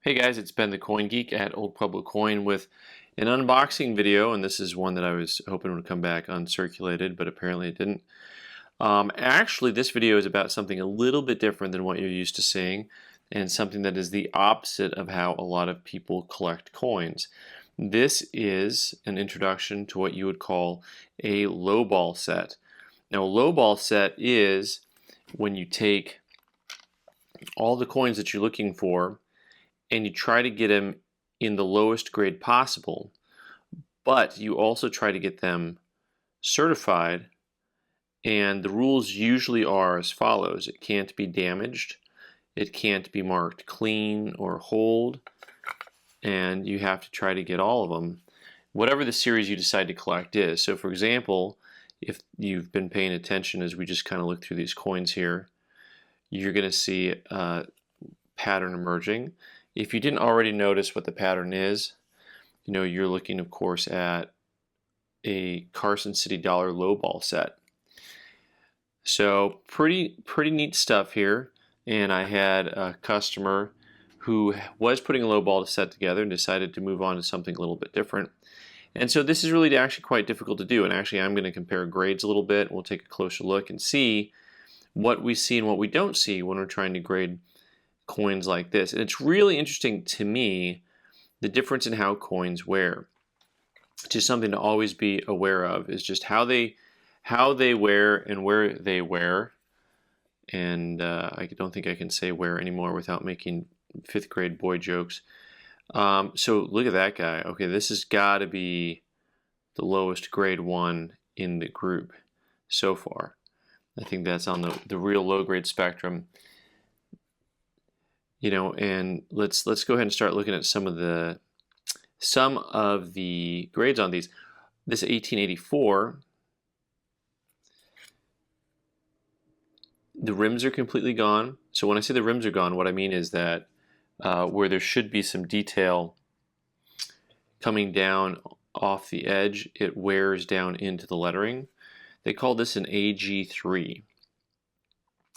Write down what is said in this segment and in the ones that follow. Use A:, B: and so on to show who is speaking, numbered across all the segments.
A: Hey guys, it's Ben the Coin Geek at Old Pueblo Coin with an unboxing video, and this is one that I was hoping would come back uncirculated, but apparently it didn't. Actually, this video is about something a little bit different than what you're used to seeing, and something that is the opposite of how a lot of people collect coins. This is an introduction to what you would call a lowball set. Now, a lowball set is when you take all the coins that you're looking for and you try to get them in the lowest grade possible, but you also try to get them certified, and the rules usually are as follows. It can't be damaged, it can't be marked clean or hold, and you have to try to get all of them, whatever the series you decide to collect is. So for example, if you've been paying attention as we just kind of look through these coins here, you're going to see a pattern emerging. If you didn't already notice what the pattern is, you're looking, of course, at a Carson City dollar lowball set. So pretty neat stuff here. And I had a customer who was putting a lowball set together and decided to move on to something a little bit different. And so this is really actually quite difficult to do. And actually, I'm going to compare grades a little bit. We'll take a closer look and see what we see and what we don't see when we're trying to grade coins like this. And it's really interesting to me, the difference in how coins wear. Just something to always be aware of is just how they wear and where they wear. And I don't think I can say wear anymore without making 5th grade boy jokes. So look at that guy. Okay, this has got to be the lowest grade one in the group so far. I think that's on the real low grade spectrum. And let's go ahead and start looking at some of the grades on these. This 1884, the rims are completely gone. So when I say the rims are gone, what I mean is that where there should be some detail coming down off the edge, it wears down into the lettering. They call this an AG3.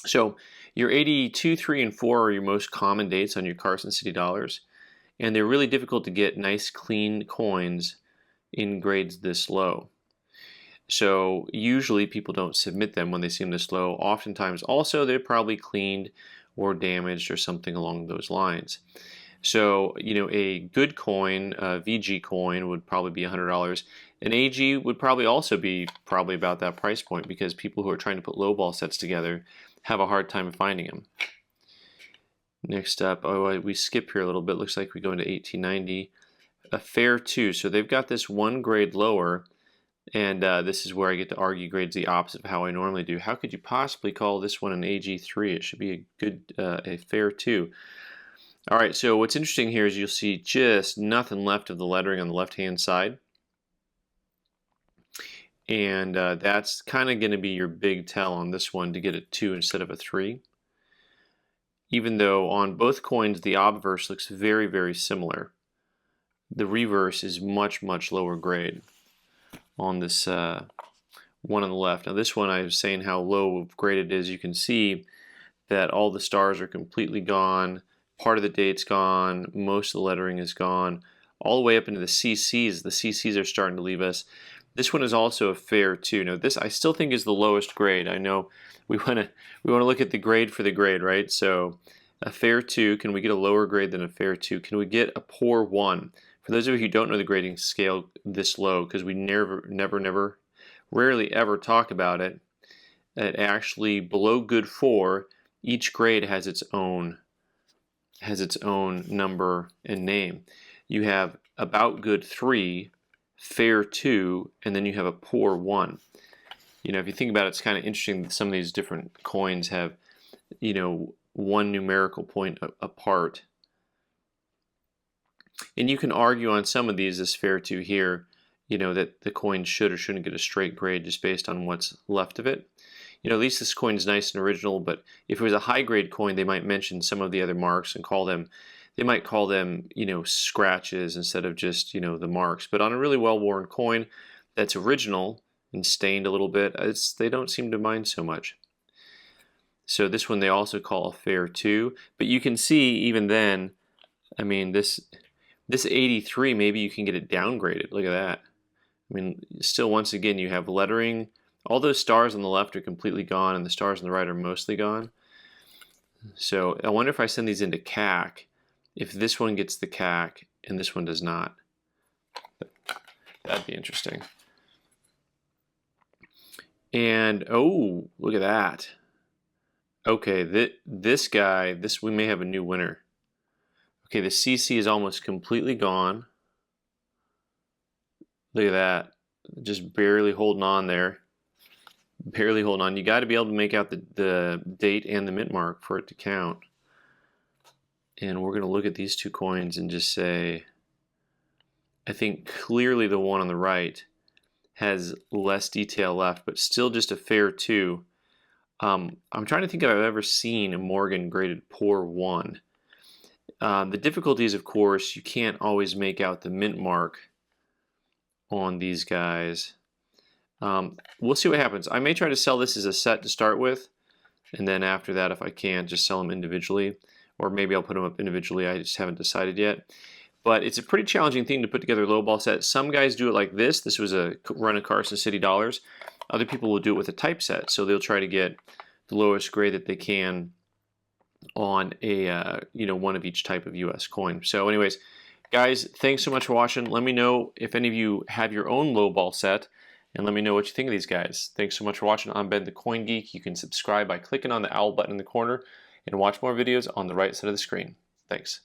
A: So your 82, 3, and 4 are your most common dates on your Carson City dollars, and they're really difficult to get nice clean coins in grades this low. So usually people don't submit them when they seem this low. Oftentimes also they're probably cleaned or damaged or something along those lines. So a good coin, a VG coin, would probably be $100. An AG would probably also be about that price point, because people who are trying to put lowball sets together have a hard time finding them. Next up, we skip here a little bit. Looks like we go into 1890. A fair 2. So they've got this one grade lower, and this is where I get to argue grades the opposite of how I normally do. How could you possibly call this one an AG3? It should be a good, a fair 2. All right, so what's interesting here is you'll see just nothing left of the lettering on the left-hand side. And that's kind of going to be your big tell on this one to get a 2 instead of a 3. Even though on both coins the obverse looks very, very similar, the reverse is much lower grade on this one on the left. Now this one, I was saying how low of grade it is. You can see that all the stars are completely gone. Part of the date's gone. Most of the lettering is gone. All the way up into the CCs. The CCs are starting to leave us. This one is also a fair 2. Now this I still think is the lowest grade. I know we want to look at the grade for the grade, right? So a fair 2, can we get a lower grade than a fair 2? Can we get a poor 1? For those of you who don't know the grading scale this low, because we rarely ever talk about it, actually below good 4, each grade has its own number and name. You have about good 3, fair 2, and then you have a poor 1. If you think about it, it's kind of interesting that some of these different coins have, one numerical point apart. And you can argue on some of these, this fair 2 here, that the coin should or shouldn't get a straight grade just based on what's left of it. At least this coin is nice and original, but if it was a high grade coin, they might mention some of the other marks and they might call them, scratches instead of just, the marks. But on a really well-worn coin that's original and stained a little bit, they don't seem to mind so much. So this one they also call a fair 2, but you can see even then I mean, this 83, maybe you can get it downgraded. Look at that. I mean, still, once again, you have lettering. All those stars on the left are completely gone, and the stars on the right are mostly gone. So I wonder if I send these into CAC, if this one gets the CAC and this one does not. That'd be interesting. And oh, look at that. Okay, this guy, we may have a new winner. Okay, the CC is almost completely gone. Look at that. Just barely holding on there. Barely holding on. You got to be able to make out the date and the mint mark for it to count. And we're going to look at these two coins and just say, I think clearly the one on the right has less detail left, but still just a fair 2. I'm trying to think if I've ever seen a Morgan graded poor 1. The difficulty is, of course, you can't always make out the mint mark on these guys. We'll see what happens. I may try to sell this as a set to start with, and then after that, if I can, just sell them individually, or maybe I'll put them up individually. I just haven't decided yet. But it's a pretty challenging thing to put together a lowball set. Some guys do it like this. This was a run of Carson City dollars. Other people will do it with a typeset, so they'll try to get the lowest grade that they can on a one of each type of U.S. coin. So anyways, guys, thanks so much for watching. Let me know if any of you have your own lowball set, and let me know what you think of these guys. Thanks so much for watching. I'm Ben the Coin Geek. You can subscribe by clicking on the owl button in the corner and watch more videos on the right side of the screen. Thanks.